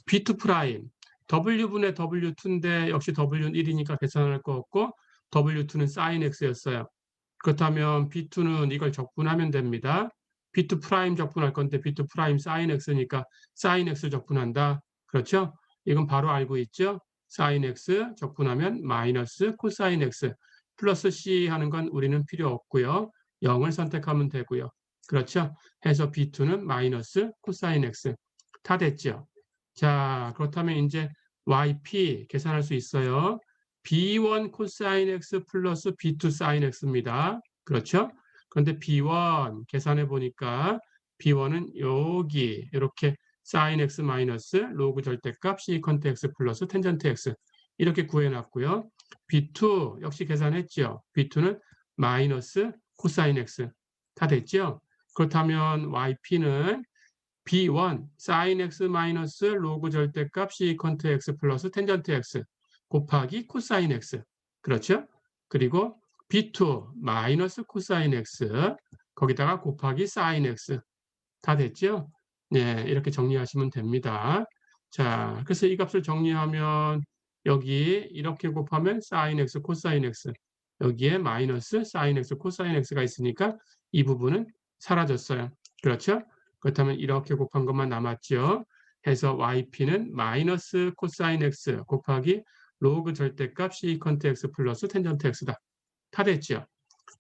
B2 프라임. W분의 W2인데 역시 W는 1이니까 계산할 거 없고 W2는 sin X였어요. 그렇다면 B2는 이걸 적분하면 됩니다. B2 프라임 적분할 건데 B2 프라임 sin X니까 sin X 적분한다. 그렇죠? 이건 바로 알고 있죠? sin X 적분하면 마이너스 코사인 X 플러스 C 하는 건 우리는 필요 없고요. 0을 선택하면 되고요. 그렇죠? 해서 B2는 마이너스 코사인 X. 다 됐죠? 자, 그렇다면 이제 YP 계산할 수 있어요. B1 코사인 X 플러스 B2 사인 X입니다. 그렇죠? 그런데 B1 계산해 보니까 B1은 여기 이렇게 사인 X 마이너스 로그 절대값 시컨트 X 플러스 텐전트 X 이렇게 구해놨고요. B2 역시 계산했죠. B2는 마이너스 코사인 X 다 됐죠? 그렇다면 YP는 B1 sin x 마이너스 로그 절대값 시컨트 x 플러스 텐전트 x 곱하기 코사인 x. 그렇죠? 그리고 B2 마이너스 코사인 x 거기다가 곱하기 사인 x. 다 됐죠? 이렇게 정리하시면 됩니다. 자, 그래서 이 값을 정리하면 여기 이렇게 곱하면 사인 x 코사인 x 여기에 마이너스 사인 x 코사인 x가 있으니까 이 부분은 사라졌어요. 그렇죠? 그렇다면 이렇게 곱한 것만 남았죠. 해서 yp는 마이너스 코사인 x 곱하기 로그 절대값 시컨트 x 플러스 텐전트 x다. 다 됐죠.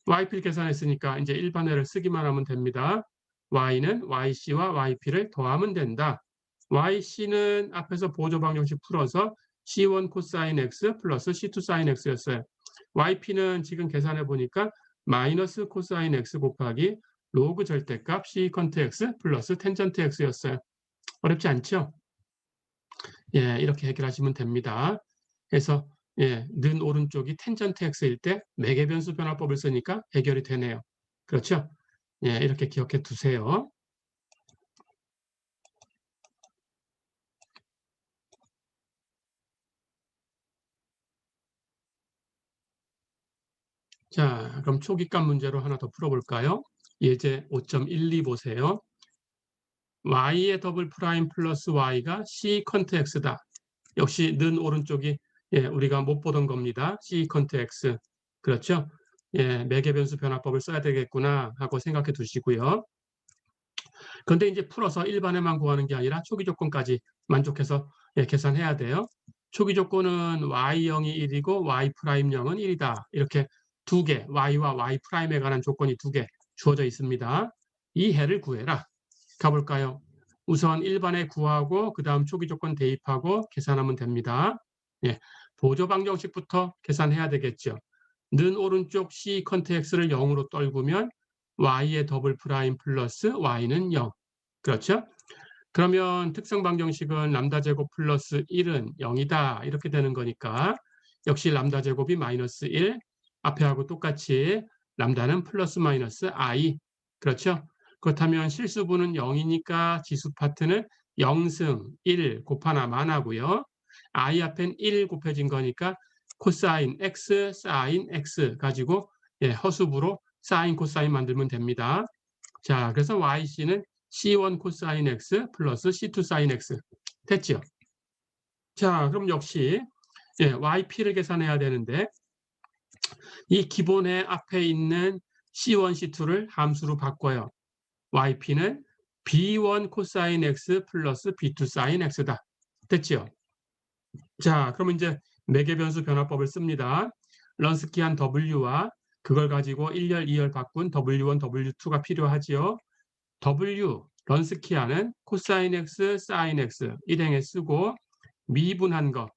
yp를 계산했으니까 이제 일반회를 쓰기만 하면 됩니다. y는 yc와 yp를 더하면 된다. yc는 앞에서 보조 방정식 풀어서 c1 코사인 x 플러스 c2 사인 x였어요. yp는 지금 계산해 보니까 마이너스 코사인 x 곱하기 로그 절대값 시컨트 x 플러스 텐전트 x였어요. 어렵지 않죠? 이렇게 해결하시면 됩니다. 그래서 는 오른쪽이 텐전트 x일 때 매개변수 변화법을 쓰니까 해결이 되네요. 그렇죠? 이렇게 기억해 두세요. 자, 그럼 초기값 문제로 하나 더 풀어볼까요? 예제 5.12 보세요. y의 더블 프라임 플러스 y가 시컨트 x다. 역시 는 오른쪽이 우리가 못 보던 겁니다. 시컨트 x. 그렇죠? 매개변수 변화법을 써야 되겠구나 하고 생각해 두시고요. 그런데 이제 풀어서 일반에만 구하는 게 아니라 초기 조건까지 만족해서 계산해야 돼요. 초기 조건은 y0이 1이고 y'0은 1이다. 이렇게 두 개, y와 y'에 관한 조건이 두 개 주어져 있습니다. 이 해를 구해라. 가볼까요? 우선 일반에 구하고 그 다음 초기 조건 대입하고 계산하면 됩니다. 보조 방정식부터 계산해야 되겠죠. 는 오른쪽 시컨트 x를 0으로 떨구면 y의 더블 프라임 플러스 y는 0. 그렇죠? 그러면 특성 방정식은 람다 제곱 플러스 1은 0이다. 이렇게 되는 거니까 역시 람다 제곱이 마이너스 1, 앞에 하고 똑같이 람다는 플러스 마이너스 i. 그렇죠? 그렇다면 실수분은 0이니까 지수 파트는 0승 1 곱하나 만하고요. I 앞엔 1 곱해진 거니까 코사인 x, 사인 x 가지고 허수부로 사인, 코사인 만들면 됩니다. 자, 그래서 yc는 c1 코사인 x 플러스 c2 사인 x 됐죠? 자, 그럼 역시 yp를 계산해야 되는데 이 기본의 앞에 있는 c1, c2를 함수로 바꿔요. yp는 b1 코사인 x 플러스 b2 사인 x다. 됐죠? 자, 그럼 이제 매개변수 변화법을 씁니다. 런스키한 w와 그걸 가지고 1열, 2열 바꾼 w1, w2가 필요하지요. w, 런스키한은 코사인 x, 사인 x 일행에 쓰고 미분한 거,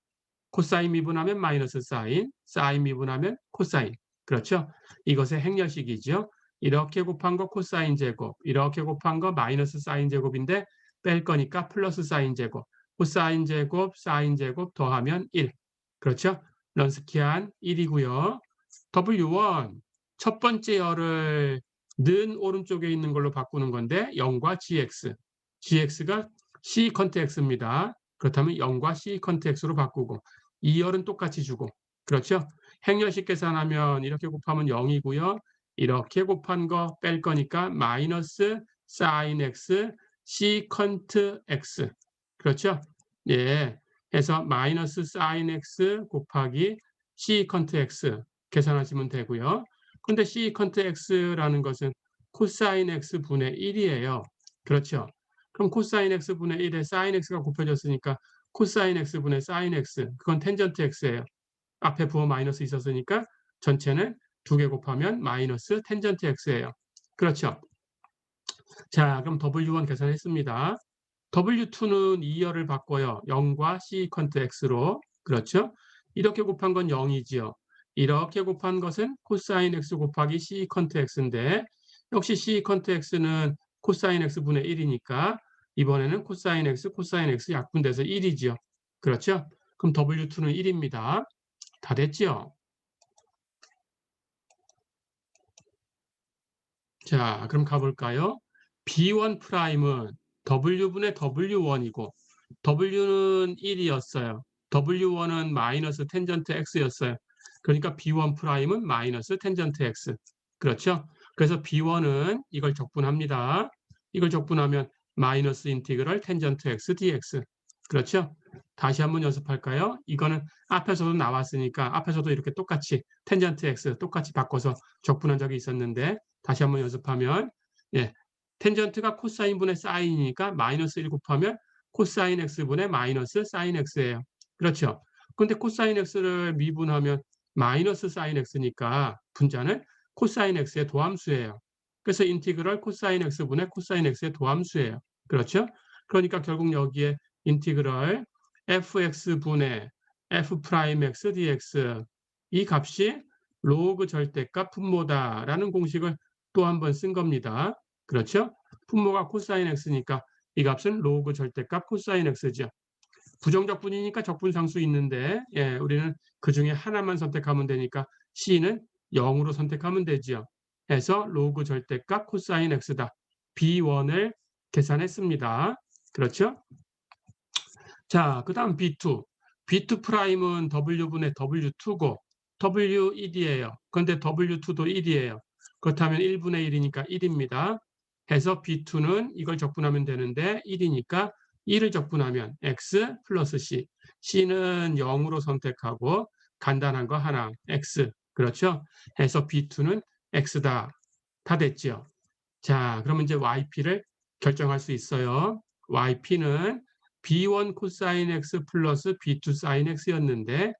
코사인 미분하면 마이너스 사인, 사인 미분하면 코사인. 그렇죠? 이것의 행렬식이죠. 이렇게 곱한 거 코사인 제곱, 이렇게 곱한 거 마이너스 사인 제곱인데 뺄 거니까 플러스 사인 제곱, 코사인 제곱, 사인 제곱 더하면 1. 그렇죠? 런스키한 1이고요. W1, 첫 번째 열을 는 오른쪽에 있는 걸로 바꾸는 건데 0과 gx, gx가 c 컨트 x입니다. 그렇다면 0과 c 컨트 x로 바꾸고 2열은 똑같이 주고 그렇죠? 행렬식 계산하면 이렇게 곱하면 0이고요. 이렇게 곱한 거 뺄 거니까 마이너스 사인 x c 컨트 x 그렇죠? 예, 해서 마이너스 사인 x 곱하기 c 컨트 x 계산하시면 되고요. 근데 c 컨트 x라는 것은 코사인 x 분의 1이에요. 그렇죠? 그럼 코사인 x 분의 1에 사인 x가 곱해졌으니까 코사인 x 분의 사인 x 그건 텐전트 x예요. 앞에 부호 마이너스 있었으니까 전체는 2개 곱하면 마이너스 텐전트 x예요. 그렇죠? 자, 그럼 W1 계산했습니다. W2는 2열을 바꿔요. 0과 c 컨트 x로. 그렇죠? 이렇게 곱한 건 0이지요. 이렇게 곱한 것은 코사인 x 곱하기 c 컨트 x인데 역시 c 컨트 x는 코사인 x분의 1이니까 이번에는 코사인 x 약분돼서 1이지요. 그렇죠? 그럼 W2는 1입니다. 다 됐죠? 자, 그럼 가볼까요? B1 프라임은 W분의 W1이고 W는 1이었어요. W1은 마이너스 텐전트 X였어요. 그러니까 B1 프라임은 마이너스 텐전트 X. 그렇죠? 그래서 B1은 이걸 적분합니다. 이걸 적분하면 마이너스 인티그럴 텐전트 X dx. 그렇죠? 다시 한번 연습할까요? 이거는 앞에서도 나왔으니까 앞에서도 이렇게 똑같이 텐전트 X 똑같이 바꿔서 적분한 적이 있었는데 다시 한번 연습하면 텐전트가 코사인분의 사인이니까 마이너스 1 곱하면 코사인 x분의 마이너스 사인 x예요. 그렇죠? 근데 코사인 x를 미분하면 마이너스 사인 x니까 분자는 코사인 x의 도함수예요. 그래서 인티그럴 코사인 x분의 코사인 x의 도함수예요. 그렇죠? 그러니까 결국 여기에 인티그럴 fx분의 f 프라임 x dx 이 값이 로그 절대값 분모다라는 공식을 또 한 번 쓴 겁니다. 그렇죠? 분모가 코사인 x니까 이 값은 로그 절대값 코사인 x죠. 부정적분이니까 적분상수 있는데 우리는 그 중에 하나만 선택하면 되니까 C는 0으로 선택하면 되죠. 해서 로그 절대값 코사인 x다. B1을 계산했습니다. 그렇죠? 자, 그 다음 B2. B2 프라임은 W분의 W2고 W 1이에요. 그런데 W2도 1이에요. 그렇다면 1분의 1이니까 1입니다. 해서 B2는 이걸 적분하면 되는데 1이니까 1을 적분하면 X 플러스 C. C는 0으로 선택하고 간단한 거 하나 X. 그렇죠? 해서 B2는 X다. 다 됐죠? 자, 그러면 이제 YP를 결정할 수 있어요. YP는 B1 코사인 X 플러스 B2 사인 X였는데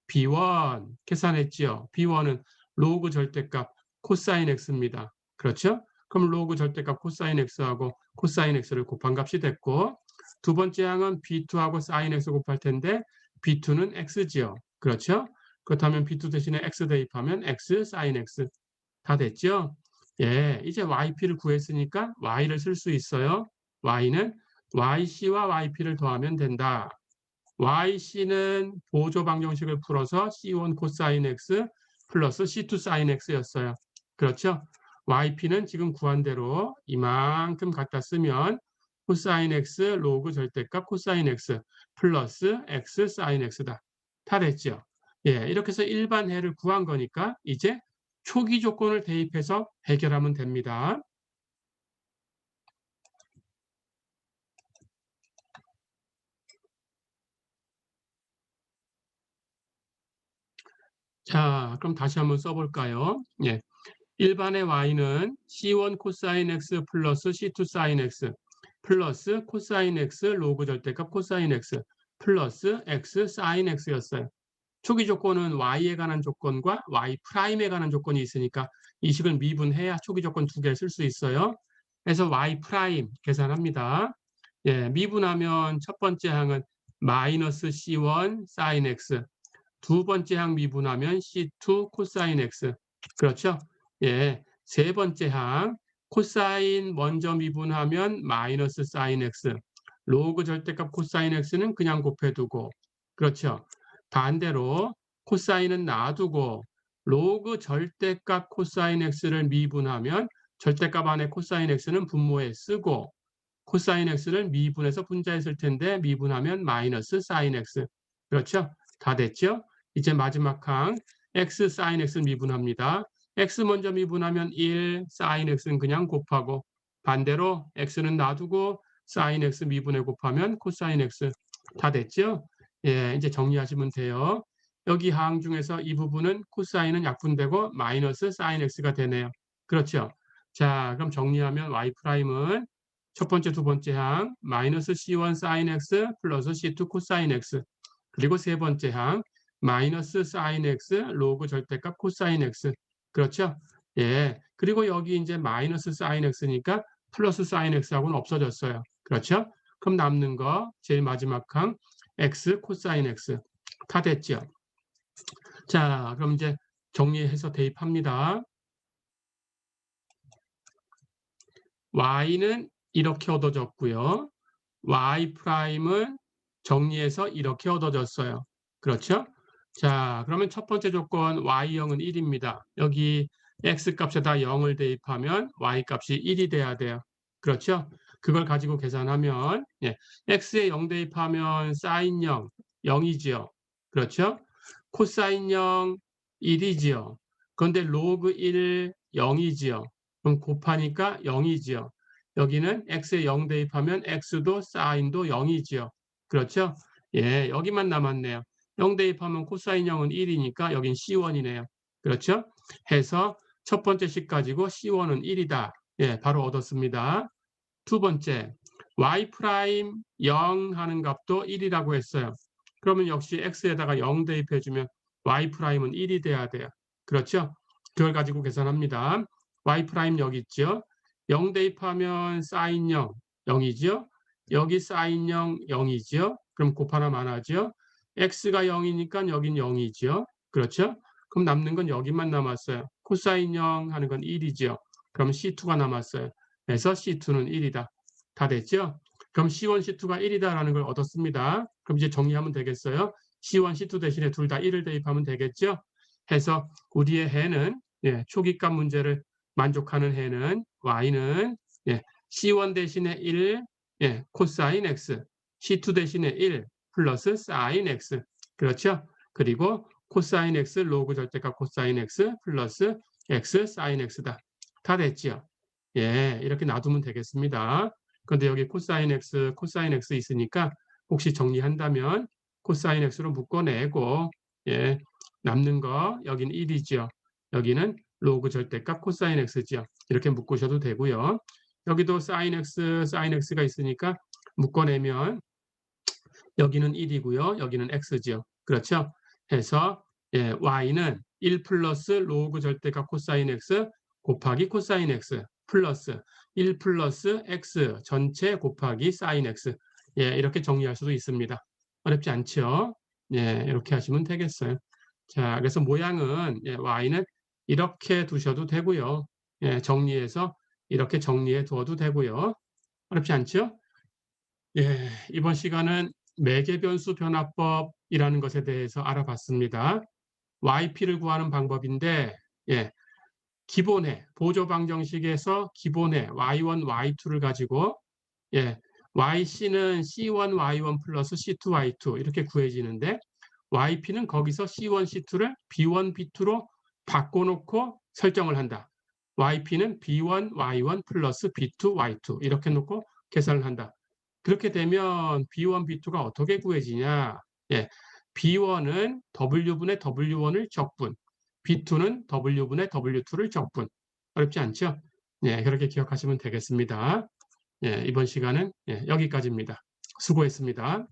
B1 계산했죠. B1은 로그 절대값 코사인 X입니다. 그렇죠? 그럼 로그 절대값 코사인 X하고 코사인 X를 곱한 값이 됐고 두 번째 항은 B2하고 사인 X 곱할 텐데 B2는 X지요. 그렇죠? 그렇다면 B2 대신에 X 대입하면 X 사인 X 다 됐죠? 예, 이제 YP를 구했으니까 Y를 쓸 수 있어요. Y는 YC와 YP를 더하면 된다. YC는 보조 방정식을 풀어서 C1 코사인 X 플러스 C2 사인 X였어요. 그렇죠? YP는 지금 구한 대로 이만큼 갖다 쓰면 코사인 x 로그 절대값 코사인 x 플러스 x 사인 x다. 다 됐죠? 예, 이렇게 해서 일반 해를 구한 거니까 이제 초기 조건을 대입해서 해결하면 됩니다. 자, 그럼 다시 한번 써볼까요? 예. 일반의 y는 c1 코사인 x 플러스 c2 사인 x 플러스 코사인 x 로그 절대값 코사인 x 플러스 x 사인 x였어요. 초기 조건은 y에 관한 조건과 y 프라임에 관한 조건이 있으니까 이 식을 미분해야 초기 조건 두 개 쓸 수 있어요. 그래서 y 프라임 계산합니다. 예, 미분하면 첫 번째 항은 마이너스 c1 사인 x, 두 번째 항 미분하면 c2 코사인 x. 그렇죠? 예, 세 번째 항 코사인 먼저 미분하면 마이너스 사인 x, 로그 절대값 코사인 x는 그냥 곱해두고, 그렇죠? 반대로 코사인은 놔두고 로그 절대값 코사인 x를 미분하면 절대값 안에 코사인 x는 분모에 쓰고 코사인 x를 미분해서 분자에 쓸 텐데 미분하면 마이너스 사인 x. 그렇죠? 다 됐죠? 이제 마지막 항 x 사인 x를 미분합니다. x 먼저 미분하면 1, 사인 x는 그냥 곱하고 반대로 x는 놔두고 사인 x 미분해 곱하면 코사인 x. 다 됐죠? 예, 이제 정리하시면 돼요. 여기 항 중에서 이 부분은 코사인은 약분되고 마이너스 사인 x가 되네요. 그렇죠? 자, 그럼 정리하면 y 프라임은 첫 번째, 두 번째 항 마이너스 c1 사인 x 플러스 c2 코사인 x, 그리고 세 번째 항 마이너스 사인 x 로그 절대값 코사인 x. 그렇죠? 예. 그리고 여기 이제 마이너스 사인 x니까 플러스 사인 x하고는 없어졌어요. 그렇죠? 그럼 남는 거 제일 마지막 항 x 코사인 x. 다 됐죠? 자, 그럼 이제 정리해서 대입합니다. y는 이렇게 얻어졌고요. y 프라임은 정리해서 이렇게 얻어졌어요. 그렇죠? 자, 그러면 첫 번째 조건 y형은 1입니다. 여기 x 값에다 0을 대입하면 y 값이 1이 돼야 돼요. 그렇죠? 그걸 가지고 계산하면 예, x에 0 대입하면 사인 0, 0이지요. 그렇죠? 코사인 0, 1이지요. 그런데 로그 1, 0이지요. 그럼 곱하니까 0이지요. 여기는 x에 0 대입하면 x도 사인도 0이지요. 그렇죠? 예, 여기만 남았네요. 0 대입하면 코사인 0은 1이니까 여긴 C1이네요. 그렇죠? 해서 첫 번째 식 가지고 C1은 1이다. 예, 바로 얻었습니다. 두 번째, y 프라임 0 하는 값도 1이라고 했어요. 그러면 역시 x에다가 0 대입해주면 y 프라임은 1이 돼야 돼요. 그렇죠? 그걸 가지고 계산합니다. y 프라임 여기 있죠? 0 대입하면 사인 0, 0이죠? 여기 사인 0, 0이죠? 그럼 곱하나만 하죠? x가 0이니까 여긴 0이죠? 그렇죠? 그럼 남는 건 여기만 남았어요. 코사인 0 하는 건 1이죠? 그럼 C2가 남았어요. 그래서 C2는 1이다. 다 됐죠? 그럼 C1, C2가 1이다라는 걸 얻었습니다. 그럼 이제 정리하면 되겠어요? C1, C2 대신에 둘 다 1을 대입하면 되겠죠? 해서 우리의 해는 예, 초기값 문제를 만족하는 해는 y는 예, C1 대신에 1 예, 코사인 x, C2 대신에 1 플러스 사인 x. 그렇죠? 그리고 코사인 x 로그 절대값 코사인 x 플러스 x 사인 x다. 다 됐죠? 예, 이렇게 놔두면 되겠습니다. 그런데 여기 코사인 x, 코사인 x 있으니까 혹시 정리한다면 코사인 x로 묶어내고 예, 남는 거 여기는 1이죠. 여기는 로그 절대값 코사인 x죠. 이렇게 묶으셔도 되고요. 여기도 사인 x, 사인 x가 있으니까 묶어내면 여기는 1이고요. 여기는 x죠. 그렇죠? 해서 예, y는 1 플러스 로그 절대값 코사인 x 곱하기 코사인 x 플러스 1 플러스 x 전체 곱하기 사인 x. 예, 이렇게 정리할 수도 있습니다. 어렵지 않죠? 예, 이렇게 하시면 되겠어요. 자, 그래서 모양은 예, y는 이렇게 두셔도 되고요. 예, 정리해서 이렇게 정리해 두어도 되고요. 어렵지 않죠? 예, 이번 시간은 매개변수 변화법이라는 것에 대해서 알아봤습니다. yp를 구하는 방법인데 예, 기본해 보조 방정식에서 기본해 y1, y2를 가지고 예, YC는 C1, Y1 플러스 C2, Y2 이렇게 구해지는데 YP는 거기서 C1, C2를 B1, B2로 바꿔놓고 설정을 한다. YP는 B1, Y1 플러스 B2, Y2 이렇게 놓고 계산을 한다. 그렇게 되면 B1, B2가 어떻게 구해지냐? 예, B1은 W분의 W1을 적분, B2는 W분의 W2를 적분. 어렵지 않죠? 예, 그렇게 기억하시면 되겠습니다. 예, 이번 시간은 여기까지입니다. 수고했습니다.